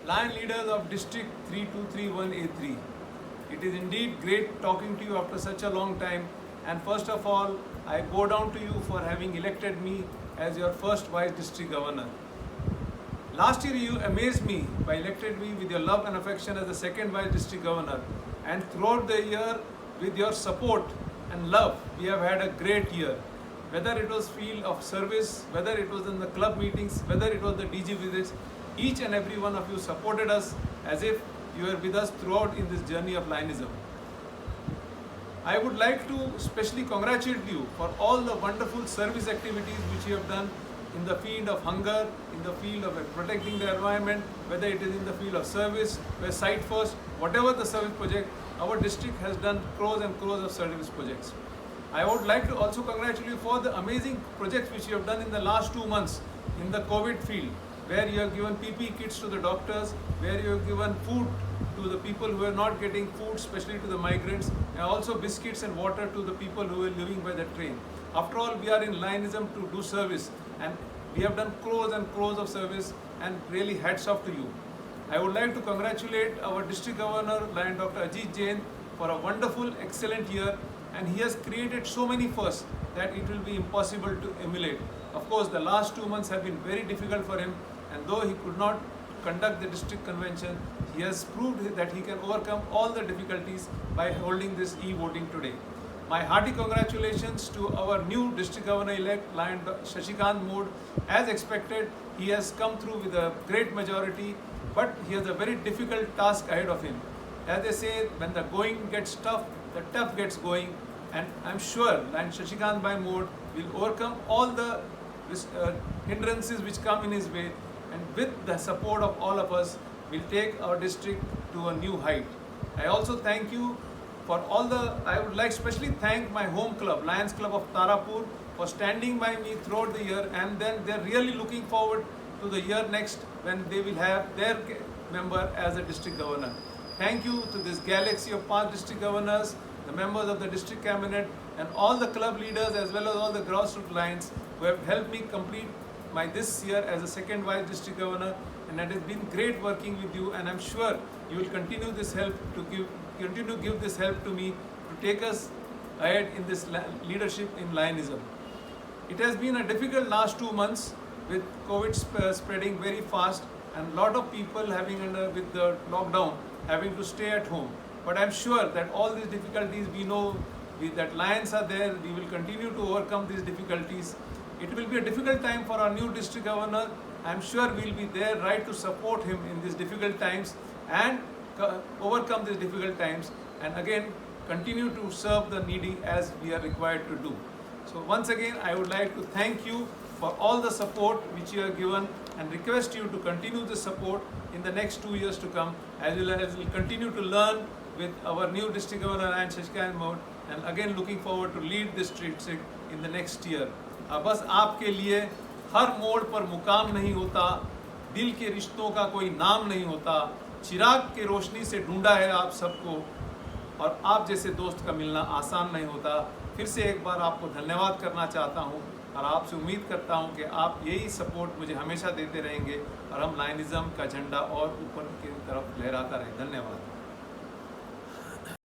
Lion leaders of District 3231A3. It is indeed great talking to you after such a long time, and first of all, I bow down to you for having elected me as your first Vice District Governor. Last year you amazed me by electing me with your love and affection as the second Vice District Governor, and throughout the year with your support and love we have had a great year. Whether it was field of service, whether it was in the club meetings, whether it was the DG visits, each and every one of you supported us as if you were with us throughout in this journey of Lionism. I would like to especially congratulate you for all the wonderful service activities which you have done in the field of hunger, in the field of protecting the environment, whether it is in the field of service, where site first, whatever the service project, our district has done crores and crores of service projects. I would like to also congratulate you for the amazing projects which you have done in the last 2 months in the COVID field, where you have given PPE kits to the doctors, where you have given food to the people who are not getting food, especially to the migrants, and also biscuits and water to the people who are living by the train. After all, we are in Lionism to do service, and we have done crores and crores of service, and really hats off to you. I would like to congratulate our District Governor, Lion Dr. Ajit Jain, for a wonderful, excellent year, and he has created so many firsts that it will be impossible to emulate. Of course, the last 2 months have been very difficult for him, and though he could not conduct the district convention, he has proved that he can overcome all the difficulties by holding this e-voting today. My hearty congratulations to our new district governor-elect, Lion Shashikant Mode. As expected, he has come through with a great majority, but he has a very difficult task ahead of him. As they say, when the going gets tough, the tough gets going, and I'm sure Lion Shashikant Bhai Mode will overcome all the hindrances which come in his way, and with the support of all of us, will take our district to a new height. I also thank you for all the, I would like especially thank my home club, Lions Club of Tarapur, for standing by me throughout the year, and then they're really looking forward to the year next when they will have their member as a district governor. Thank you to this galaxy of 5 district governors, the members of the district cabinet, and all the club leaders as well as all the grassroots Lions who have helped me complete my this year as a second Vice District Governor, and it has been great working with you, and I'm sure you will continue this help to give this help to me to take us ahead in this leadership in Lionism. It has been a difficult last 2 months with COVID spreading very fast, and a lot of people with the lockdown having to stay at home. But I'm sure that all these difficulties, we know that Lions are there, we will continue to overcome these difficulties. It will be a difficult time for our new district governor. I'm sure we'll be there right to support him in these difficult times and overcome these difficult times, and again continue to serve the needy as we are required to do. So once again, I would like to thank you for all the support which you have given, and request you to continue this support in the next 2 years to come, as well as we'll continue to learn with our new district governor Lion Shashikant Mode, and again looking forward to lead this district in the next year. बस आपके लिए हर मोड़ पर मुकाम नहीं होता, दिल के रिश्तों का कोई नाम नहीं होता, चिराग के रोशनी से ढूंढा है आप सबको, और आप जैसे दोस्त का मिलना आसान नहीं होता। फिर से एक बार आपको धन्यवाद करना चाहता हूं, और आपसे उम्मीद करता हूं कि आप यही सपोर्ट मुझे हमेशा देते रहेंगे, और हम लायनिज़म का झंडा और ऊपर की तरफ लहराता रहे। धन्यवाद।